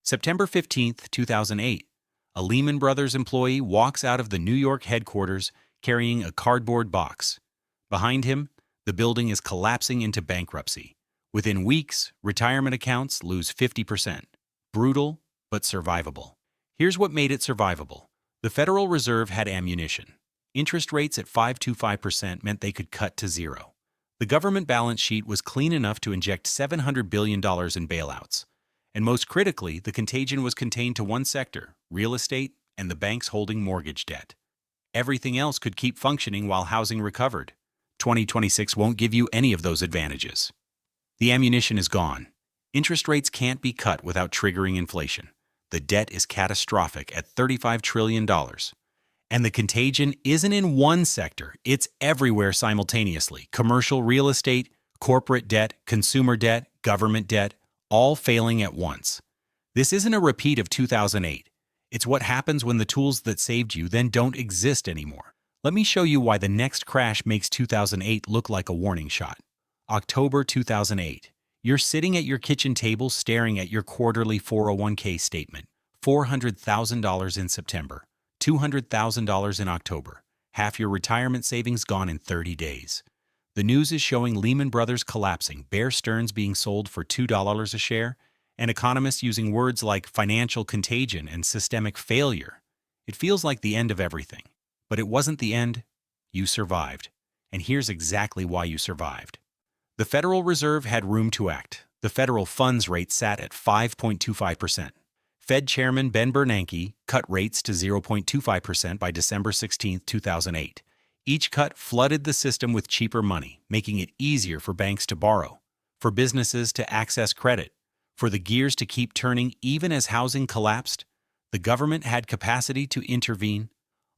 September 15, 2008. A Lehman Brothers employee walks out of the New York headquarters carrying a cardboard box. Behind him, the building is collapsing into bankruptcy. Within weeks, retirement accounts lose 50%. Brutal, but survivable. Here's what made it survivable. The Federal Reserve had ammunition. Interest rates at 5.25% meant they could cut to zero. The government balance sheet was clean enough to inject $700 billion in bailouts. And most critically, the contagion was contained to one sector, real estate, and the banks holding mortgage debt. Everything else could keep functioning while housing recovered. 2026 won't give you any of those advantages. The ammunition is gone. Interest rates can't be cut without triggering inflation. The debt is catastrophic at $35 trillion. And the contagion isn't in one sector, it's everywhere simultaneously. Commercial real estate, corporate debt, consumer debt, government debt, all failing at once. This isn't a repeat of 2008. It's what happens when the tools that saved you then don't exist anymore. Let me show you why the next crash makes 2008 look like a warning shot. October 2008. You're sitting at your kitchen table staring at your quarterly 401k statement. $400,000 in September, $200,000 in October. Half your retirement savings gone in 30 days. The news is showing Lehman Brothers collapsing, Bear Stearns being sold for $2 a share, and economists using words like financial contagion and systemic failure. It feels like the end of everything. But it wasn't the end. You survived. And here's exactly why you survived. The Federal Reserve had room to act. The federal funds rate sat at 5.25%. Fed Chairman Ben Bernanke cut rates to 0.25% by December 16, 2008. Each cut flooded the system with cheaper money, making it easier for banks to borrow, for businesses to access credit, for the gears to keep turning even as housing collapsed. The government had capacity to intervene.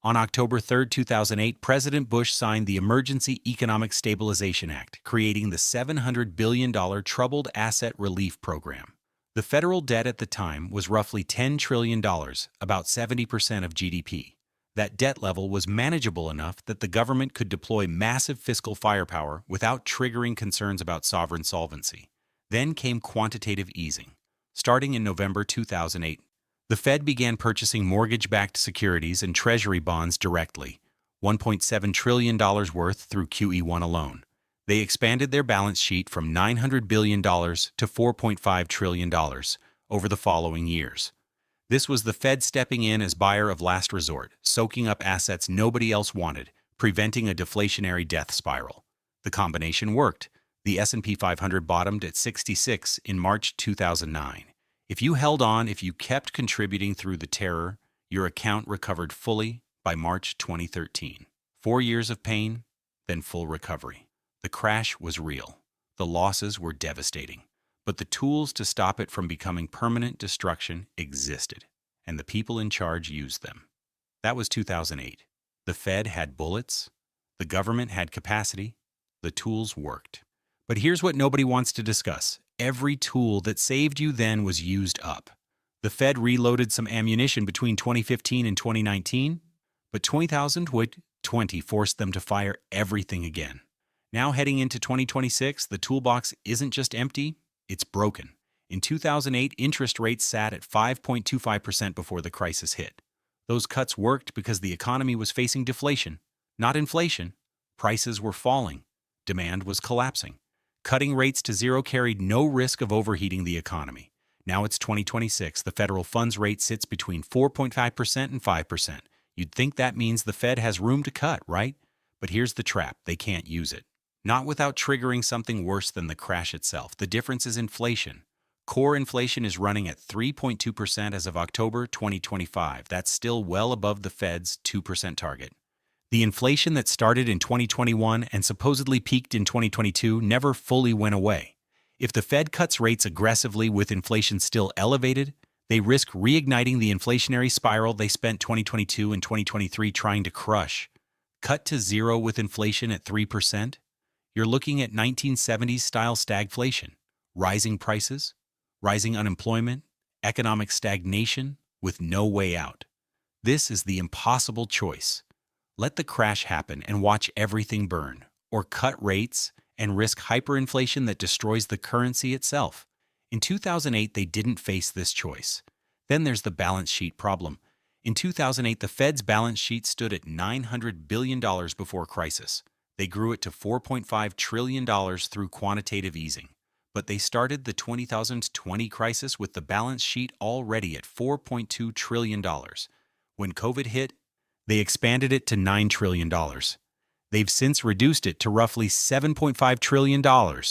On October 3, 2008, President Bush signed the Emergency Economic Stabilization Act, creating the $700 billion Troubled Asset Relief Program. The federal debt at the time was roughly $10 trillion, about 70% of GDP. That debt level was manageable enough that the government could deploy massive fiscal firepower without triggering concerns about sovereign solvency. Then came quantitative easing. Starting in November 2008, the Fed began purchasing mortgage-backed securities and treasury bonds directly, $1.7 trillion worth through QE1 alone. They expanded their balance sheet from $900 billion to $4.5 trillion over the following years. This was the Fed stepping in as buyer of last resort, soaking up assets nobody else wanted, preventing a deflationary death spiral. The combination worked. The S&P 500 bottomed at 66 in March 2009. If you held on, if you kept contributing through the terror, your account recovered fully by March 2013. 4 years of pain, then full recovery. The crash was real. The losses were devastating. But the tools to stop it from becoming permanent destruction existed, and the people in charge used them. That was 2008. The Fed had bullets. The government had capacity. The tools worked. But here's what nobody wants to discuss. Every tool that saved you then was used up. The Fed reloaded some ammunition between 2015 and 2019, but 2020 forced them to fire everything again. Now heading into 2026, the toolbox isn't just empty, it's broken. In 2008, interest rates sat at 5.25% before the crisis hit. Those cuts worked because the economy was facing deflation, not inflation. Prices were falling. Demand was collapsing. Cutting rates to zero carried no risk of overheating the economy. Now it's 2026. The federal funds rate sits between 4.5% and 5%. You'd think that means the Fed has room to cut, right? But here's the trap. They can't use it. Not without triggering something worse than the crash itself. The difference is inflation. Core inflation is running at 3.2% as of October 2025. That's still well above the Fed's 2% target. The inflation that started in 2021 and supposedly peaked in 2022 never fully went away. If the Fed cuts rates aggressively with inflation still elevated, they risk reigniting the inflationary spiral they spent 2022 and 2023 trying to crush. Cut to zero with inflation at 3%? You're looking at 1970s-style stagflation, rising prices, rising unemployment, economic stagnation with no way out. This is the impossible choice. Let the crash happen and watch everything burn, or cut rates and risk hyperinflation that destroys the currency itself. In 2008, they didn't face this choice. Then there's the balance sheet problem. In 2008, the Fed's balance sheet stood at $900 billion before crisis. They grew it to $4.5 trillion through quantitative easing. But they started the 2020 crisis with the balance sheet already at $4.2 trillion. When COVID hit, they expanded it to $9 trillion. They've since reduced it to roughly $7.5 trillion,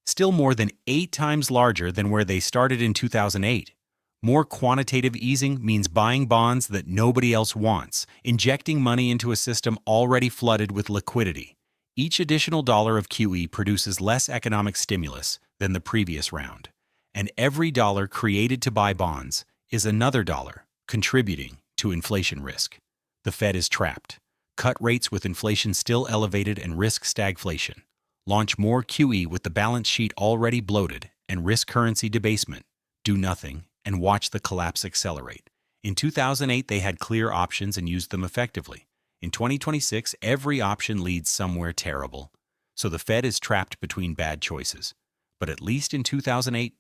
still more than 8 times larger than where they started in 2008. More quantitative easing means buying bonds that nobody else wants, injecting money into a system already flooded with liquidity. Each additional dollar of QE produces less economic stimulus than the previous round. And every dollar created to buy bonds is another dollar, contributing to inflation risk. The Fed is trapped. Cut rates with inflation still elevated and risk stagflation. Launch more QE with the balance sheet already bloated and risk currency debasement. Do nothing and watch the collapse accelerate. In 2008, they had clear options and used them effectively. In 2026, every option leads somewhere terrible. So the Fed is trapped between bad choices. But at least in 2008,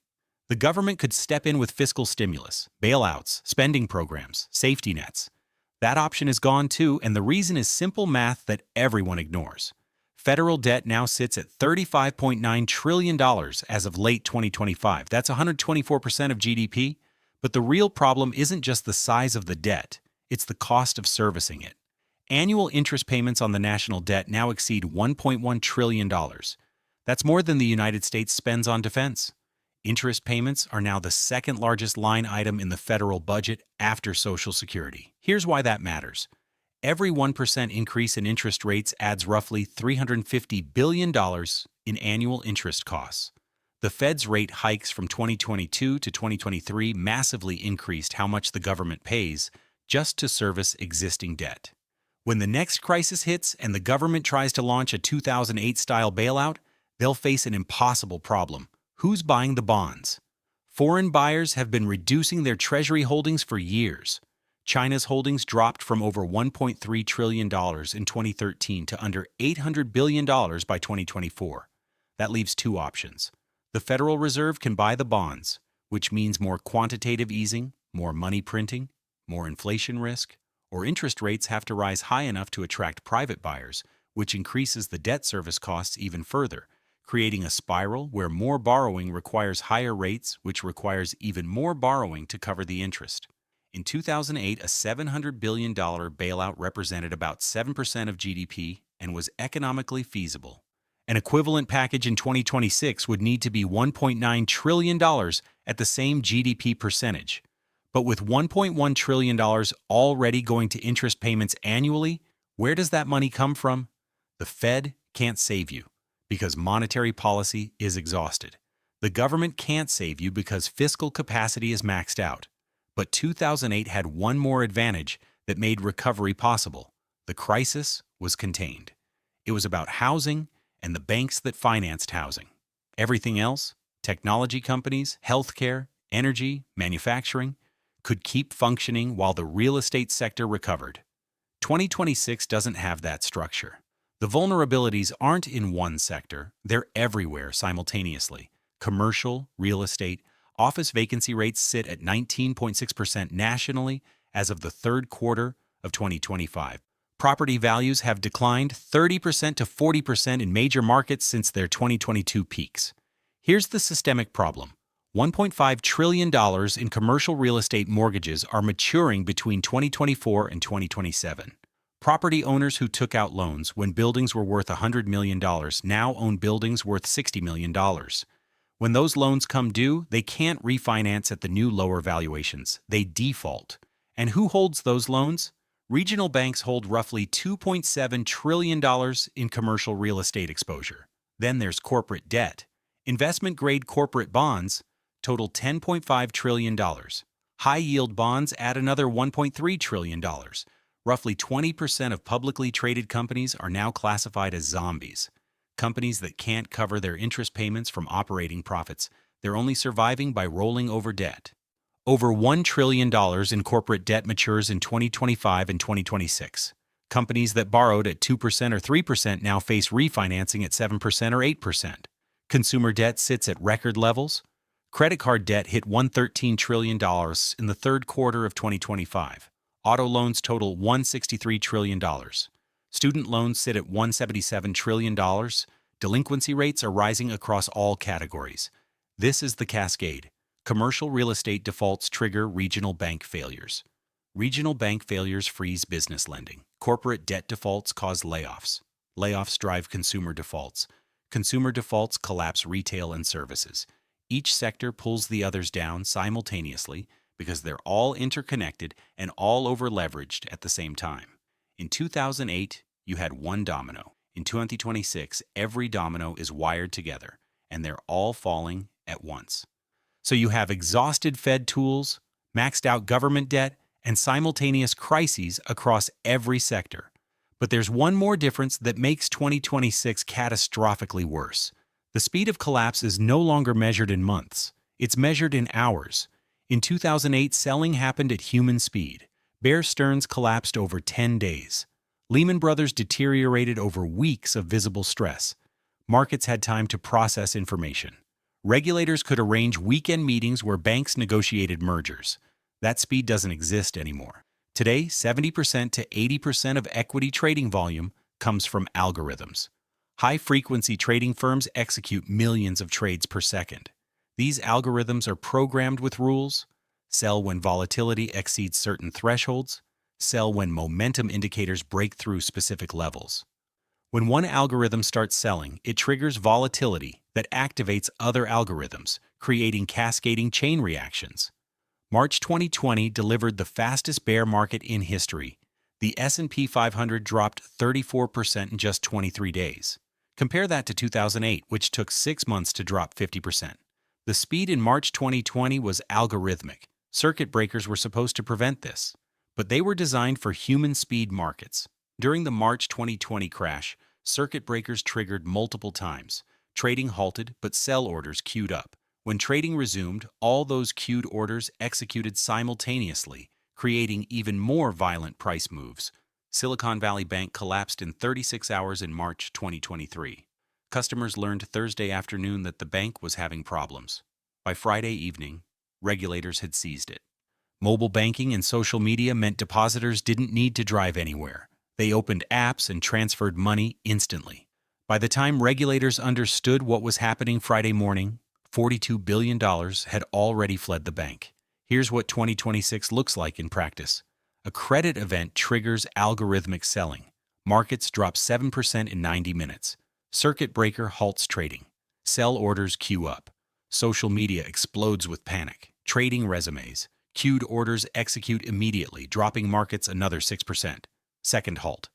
the government could step in with fiscal stimulus, bailouts, spending programs, safety nets. That option is gone too, and the reason is simple math that everyone ignores. Federal debt now sits at $35.9 trillion as of late 2025. That's 124% of GDP. But the real problem isn't just the size of the debt, it's the cost of servicing it. Annual interest payments on the national debt now exceed $1.1 trillion. That's more than the United States spends on defense. Interest payments are now the second largest line item in the federal budget after Social Security. Here's why that matters. Every 1% increase in interest rates adds roughly $350 billion in annual interest costs. The Fed's rate hikes from 2022 to 2023 massively increased how much the government pays just to service existing debt. When the next crisis hits and the government tries to launch a 2008-style bailout, they'll face an impossible problem. Who's buying the bonds? Foreign buyers have been reducing their treasury holdings for years. China's holdings dropped from over $1.3 trillion in 2013 to under $800 billion by 2024. That leaves two options. The Federal Reserve can buy the bonds, which means more quantitative easing, more money printing, more inflation risk, or interest rates have to rise high enough to attract private buyers, which increases the debt service costs even further, creating a spiral where more borrowing requires higher rates, which requires even more borrowing to cover the interest. In 2008, a $700 billion bailout represented about 7% of GDP and was economically feasible. An equivalent package in 2026 would need to be $1.9 trillion at the same GDP percentage. But with $1.1 trillion already going to interest payments annually, where does that money come from? The Fed can't save you because monetary policy is exhausted. The government can't save you because fiscal capacity is maxed out. But 2008 had one more advantage that made recovery possible. The crisis was contained. It was about housing and the banks that financed housing. Everything else, technology companies, healthcare, energy, manufacturing, could keep functioning while the real estate sector recovered. 2026 doesn't have that structure. The vulnerabilities aren't in one sector, they're everywhere simultaneously. Commercial, real estate, office vacancy rates sit at 19.6% nationally as of the third quarter of 2025. Property values have declined 30% to 40% in major markets since their 2022 peaks. Here's the systemic problem. $1.5 trillion in commercial real estate mortgages are maturing between 2024 and 2027. Property owners who took out loans when buildings were worth $100 million now own buildings worth $60 million. When those loans come due, they can't refinance at the new lower valuations. They default. And who holds those loans? Regional banks hold roughly $2.7 trillion in commercial real estate exposure. Then there's corporate debt. Investment-grade corporate bonds total $10.5 trillion. High-yield bonds add another $1.3 trillion. Roughly 20% of publicly traded companies are now classified as zombies. Companies that can't cover their interest payments from operating profits. They're only surviving by rolling over debt. Over $1 trillion in corporate debt matures in 2025 and 2026. Companies that borrowed at 2% or 3% now face refinancing at 7% or 8%. Consumer debt sits at record levels. Credit card debt hit $113 trillion in the third quarter of 2025. Auto loans total $163 trillion. Student loans sit at $177 trillion. Delinquency rates are rising across all categories. This is the cascade. Commercial real estate defaults trigger regional bank failures. Regional bank failures freeze business lending. Corporate debt defaults cause layoffs. Layoffs drive consumer defaults. Consumer defaults collapse retail and services. Each sector pulls the others down simultaneously because they're all interconnected and all over-leveraged at the same time. In 2008, you had one domino. In 2026, every domino is wired together, and they're all falling at once. So you have exhausted Fed tools, maxed out government debt, and simultaneous crises across every sector. But there's one more difference that makes 2026 catastrophically worse. The speed of collapse is no longer measured in months. It's measured in hours. In 2008, selling happened at human speed. Bear Stearns collapsed over 10 days. Lehman Brothers deteriorated over weeks of visible stress. Markets had time to process information. Regulators could arrange weekend meetings where banks negotiated mergers. That speed doesn't exist anymore. Today, 70% to 80% of equity trading volume comes from algorithms. High-frequency trading firms execute millions of trades per second. These algorithms are programmed with rules: sell when volatility exceeds certain thresholds, sell when momentum indicators break through specific levels. When one algorithm starts selling, it triggers volatility that activates other algorithms, creating cascading chain reactions. March 2020 delivered the fastest bear market in history. The S&P 500 dropped 34% in just 23 days. Compare that to 2008, which took 6 months to drop 50%. The speed in March 2020 was algorithmic. Circuit breakers were supposed to prevent this, but they were designed for human speed markets. During the March 2020 crash, circuit breakers triggered multiple times. Trading halted, but sell orders queued up. When trading resumed, all those queued orders executed simultaneously, creating even more violent price moves. Silicon Valley Bank collapsed in 36 hours in March 2023. Customers learned Thursday afternoon that the bank was having problems. By Friday evening, regulators had seized it. Mobile banking and social media meant depositors didn't need to drive anywhere. They opened apps and transferred money instantly. By the time regulators understood what was happening Friday morning, $42 billion had already fled the bank. Here's what 2026 looks like in practice. A credit event triggers algorithmic selling. Markets drop 7% in 90 minutes. Circuit breaker halts trading. Sell orders queue up. Social media explodes with panic. Trading resumes. Queued orders execute immediately, dropping markets another 6%. Second halt.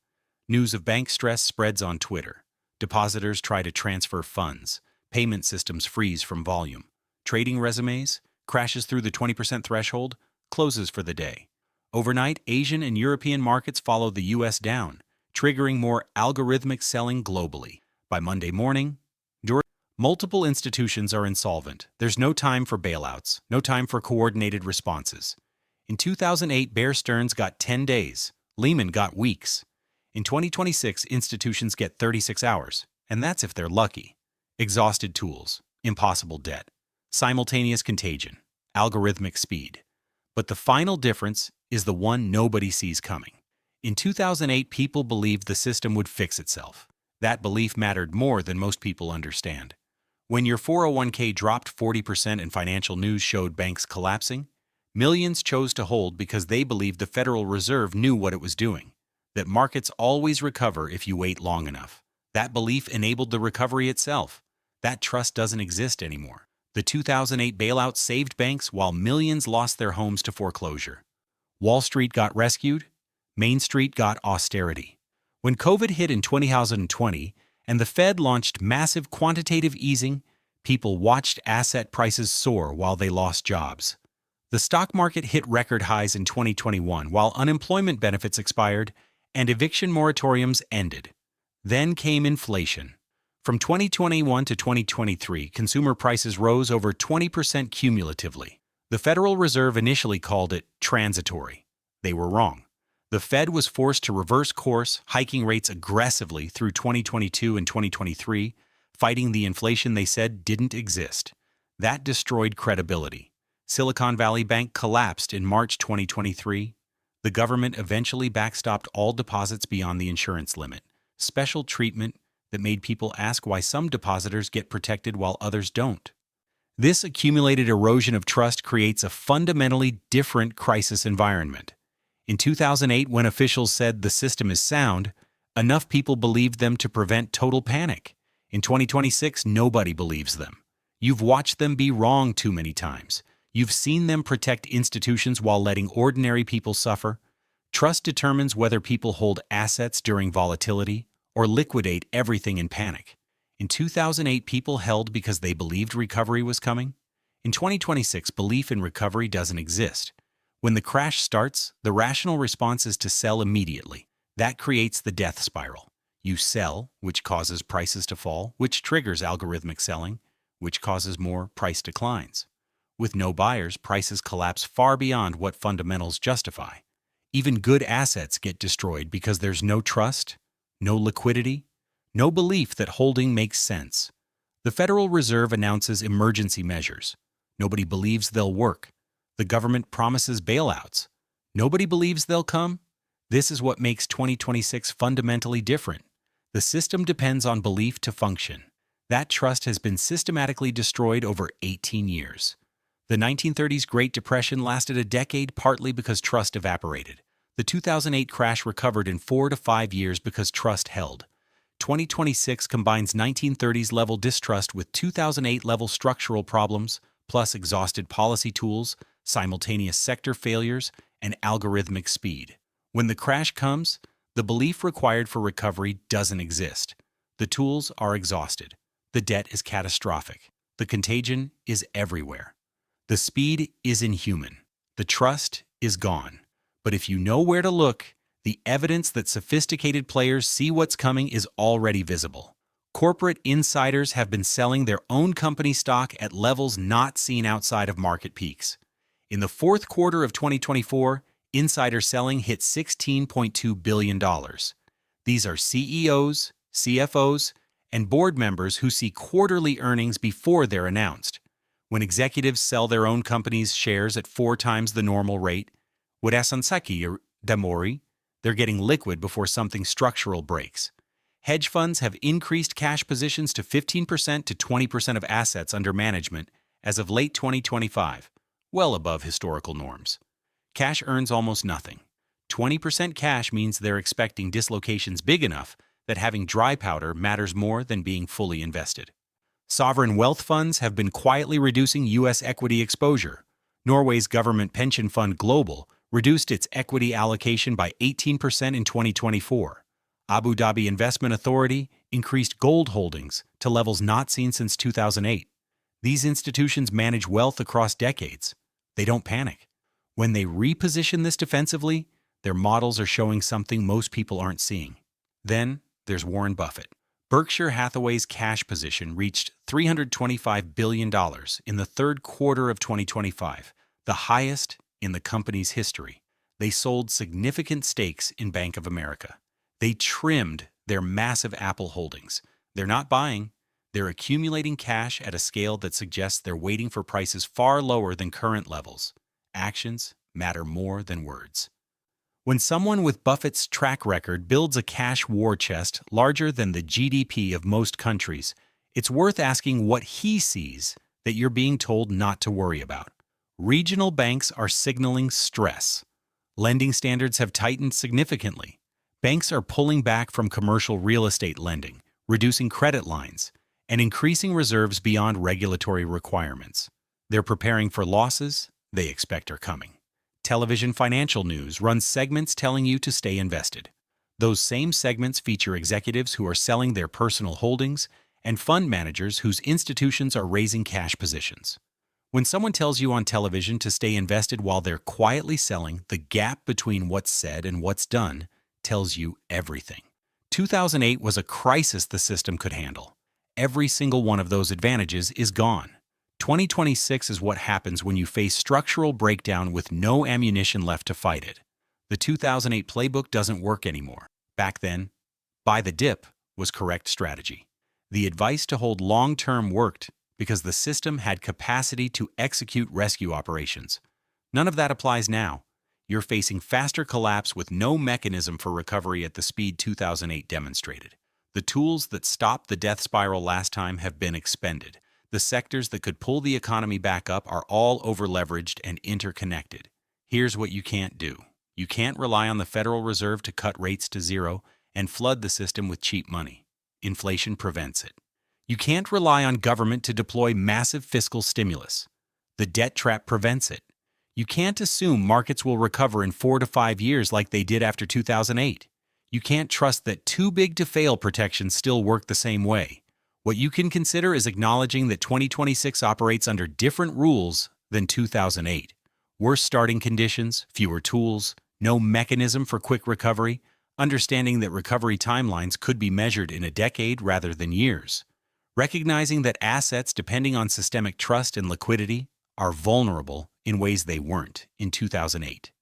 News of bank stress spreads on Twitter. Depositors try to transfer funds. Payment systems freeze from volume. Trading resumes crashes through the 20% threshold, closes for the day. Overnight, Asian and European markets follow the U.S. down, triggering more algorithmic selling globally. By Monday morning, multiple institutions are insolvent. There's no time for bailouts, no time for coordinated responses. In 2008, Bear Stearns got 10 days. Lehman got weeks. In 2026, institutions get 36 hours, and that's if they're lucky. Exhausted tools, impossible debt, simultaneous contagion, algorithmic speed. But the final difference is the one nobody sees coming. In 2008, people believed the system would fix itself. That belief mattered more than most people understand. When your 401k dropped 40% and financial news showed banks collapsing, millions chose to hold because they believed the Federal Reserve knew what it was doing, that markets always recover if you wait long enough. That belief enabled the recovery itself. That trust doesn't exist anymore. The 2008 bailout saved banks while millions lost their homes to foreclosure. Wall Street got rescued. Main Street got austerity. When COVID hit in 2020 and the Fed launched massive quantitative easing, people watched asset prices soar while they lost jobs. The stock market hit record highs in 2021 while unemployment benefits expired and eviction moratoriums ended. Then came inflation. From 2021 to 2023, consumer prices rose over 20% cumulatively. The Federal Reserve initially called it transitory. They were wrong. The Fed was forced to reverse course, hiking rates aggressively through 2022 and 2023, fighting the inflation they said didn't exist. That destroyed credibility. Silicon Valley Bank collapsed in March 2023. The government eventually backstopped all deposits beyond the insurance limit. Special treatment that made people ask why some depositors get protected while others don't. This accumulated erosion of trust creates a fundamentally different crisis environment. In 2008, when officials said the system is sound, enough people believed them to prevent total panic. In 2026, nobody believes them. You've watched them be wrong too many times. You've seen them protect institutions while letting ordinary people suffer. Trust determines whether people hold assets during volatility or liquidate everything in panic. In 2008, people held because they believed recovery was coming. In 2026, belief in recovery doesn't exist. When the crash starts, the rational response is to sell immediately. That creates the death spiral. You sell, which causes prices to fall, which triggers algorithmic selling, which causes more price declines. With no buyers, prices collapse far beyond what fundamentals justify. Even good assets get destroyed because there's no trust, no liquidity, no belief that holding makes sense. The Federal Reserve announces emergency measures. Nobody believes they'll work. The government promises bailouts. Nobody believes they'll come. This is what makes 2026 fundamentally different. The system depends on belief to function. That trust has been systematically destroyed over 18 years. The 1930s Great Depression lasted a decade partly because trust evaporated. The 2008 crash recovered in 4 to 5 years because trust held. 2026 combines 1930s-level distrust with 2008-level structural problems, plus exhausted policy tools, simultaneous sector failures, and algorithmic speed. When the crash comes, the belief required for recovery doesn't exist. The tools are exhausted. The debt is catastrophic. The contagion is everywhere. The speed is inhuman. The trust is gone. But if you know where to look, the evidence that sophisticated players see what's coming is already visible. Corporate insiders have been selling their own company stock at levels not seen outside of market peaks. In the fourth quarter of 2024, insider selling hit $16.2 billion. These are CEOs, CFOs, and board members who see quarterly earnings before they're announced. When executives sell their own company's shares at 4 times the normal rate, with Asansaki or Damori, they're getting liquid before something structural breaks. Hedge funds have increased cash positions to 15% to 20% of assets under management as of late 2025, well above historical norms. Cash earns almost nothing. 20% cash means they're expecting dislocations big enough that having dry powder matters more than being fully invested. Sovereign wealth funds have been quietly reducing U.S. equity exposure. Norway's government pension fund Global reduced its equity allocation by 18% in 2024. Abu Dhabi Investment Authority increased gold holdings to levels not seen since 2008. These institutions manage wealth across decades. They don't panic. When they reposition this defensively, their models are showing something most people aren't seeing. Then there's Warren Buffett. Berkshire Hathaway's cash position reached $325 billion in the third quarter of 2025, the highest in the company's history. They sold significant stakes in Bank of America. They trimmed their massive Apple holdings. They're not buying. They're accumulating cash at a scale that suggests they're waiting for prices far lower than current levels. Actions matter more than words. When someone with Buffett's track record builds a cash war chest larger than the GDP of most countries, it's worth asking what he sees that you're being told not to worry about. Regional banks are signaling stress. Lending standards have tightened significantly. Banks are pulling back from commercial real estate lending, reducing credit lines, and increasing reserves beyond regulatory requirements. They're preparing for losses they expect are coming. Television financial news runs segments telling you to stay invested. Those same segments feature executives who are selling their personal holdings and fund managers whose institutions are raising cash positions. When someone tells you on television to stay invested while they're quietly selling, the gap between what's said and what's done tells you everything. 2008 was a crisis the system could handle. Every single one of those advantages is gone. 2026 is what happens when you face structural breakdown with no ammunition left to fight it. The 2008 playbook doesn't work anymore. Back then, buy the dip was correct strategy. The advice to hold long-term worked because the system had capacity to execute rescue operations. None of that applies now. You're facing faster collapse with no mechanism for recovery at the speed 2008 demonstrated. The tools that stopped the death spiral last time have been expended. The sectors that could pull the economy back up are all over-leveraged and interconnected. Here's what you can't do. You can't rely on the Federal Reserve to cut rates to zero and flood the system with cheap money. Inflation prevents it. You can't rely on government to deploy massive fiscal stimulus. The debt trap prevents it. You can't assume markets will recover in 4 to 5 years like they did after 2008. You can't trust that too big to fail protections still work the same way. What you can consider is acknowledging that 2026 operates under different rules than 2008. Worse starting conditions, fewer tools, no mechanism for quick recovery, understanding that recovery timelines could be measured in a decade rather than years. Recognizing that assets depending on systemic trust and liquidity are vulnerable in ways they weren't in 2008.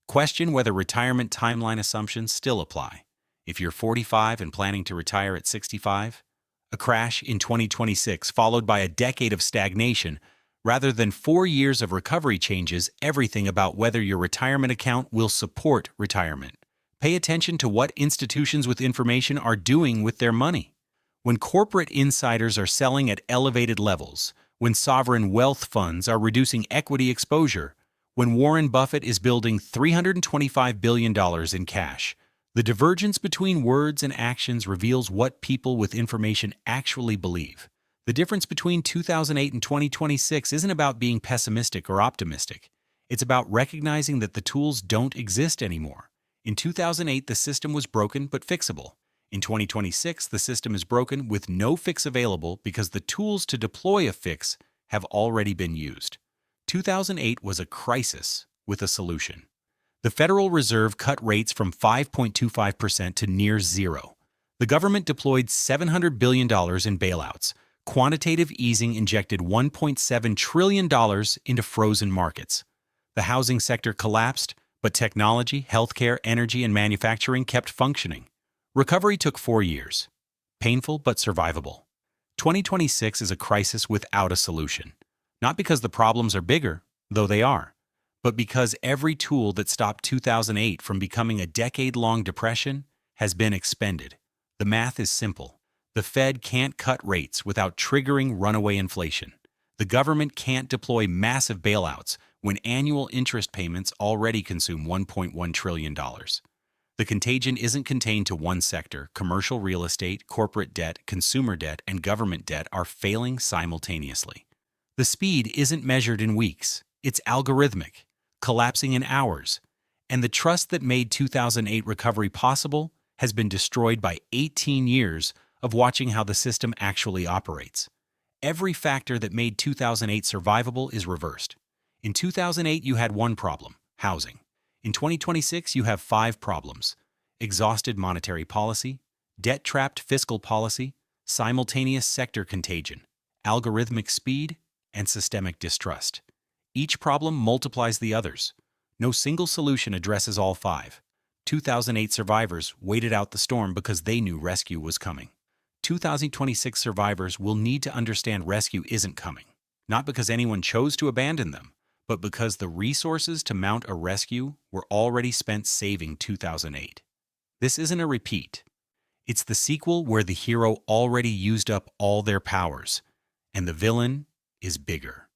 Question whether retirement timeline assumptions still apply. If you're 45 and planning to retire at 65, a crash in 2026 followed by a decade of stagnation rather than 4 years of recovery changes everything about whether your retirement account will support retirement. Pay attention to what institutions with information are doing with their money. When corporate insiders are selling at elevated levels, when sovereign wealth funds are reducing equity exposure, when Warren Buffett is building $325 billion in cash, the divergence between words and actions reveals what people with information actually believe. The difference between 2008 and 2026 isn't about being pessimistic or optimistic. It's about recognizing that the tools don't exist anymore. In 2008, the system was broken but fixable. In 2026, the system is broken with no fix available because the tools to deploy a fix have already been used. 2008 was a crisis with a solution. The Federal Reserve cut rates from 5.25% to near zero. The government deployed $700 billion in bailouts. Quantitative easing injected $1.7 trillion into frozen markets. The housing sector collapsed, but technology, healthcare, energy, and manufacturing kept functioning. Recovery took 4 years. Painful but survivable. 2026 is a crisis without a solution. Not because the problems are bigger, though they are, but because every tool that stopped 2008 from becoming a decade-long depression has been expended. The math is simple. The Fed can't cut rates without triggering runaway inflation. The government can't deploy massive bailouts when annual interest payments already consume $1.1 trillion. The contagion isn't contained to one sector. Commercial real estate, corporate debt, consumer debt, and government debt are failing simultaneously. The speed isn't measured in weeks. It's algorithmic, collapsing in hours. And the trust that made 2008 recovery possible has been destroyed by 18 years of watching how the system actually operates. Every factor that made 2008 survivable is reversed. In 2008, you had one problem: housing. In 2026, you have 5 problems: exhausted monetary policy, debt-trapped fiscal policy, simultaneous sector contagion, algorithmic speed, and systemic distrust. Each problem multiplies the others. No single solution addresses all 5. 2008 survivors waited out the storm because they knew rescue was coming. 2026 survivors will need to understand rescue isn't coming, not because anyone chose to abandon them, but because the resources to mount a rescue were already spent saving 2008. This isn't a repeat. It's the sequel where the hero already used up all their powers, and the villain is bigger.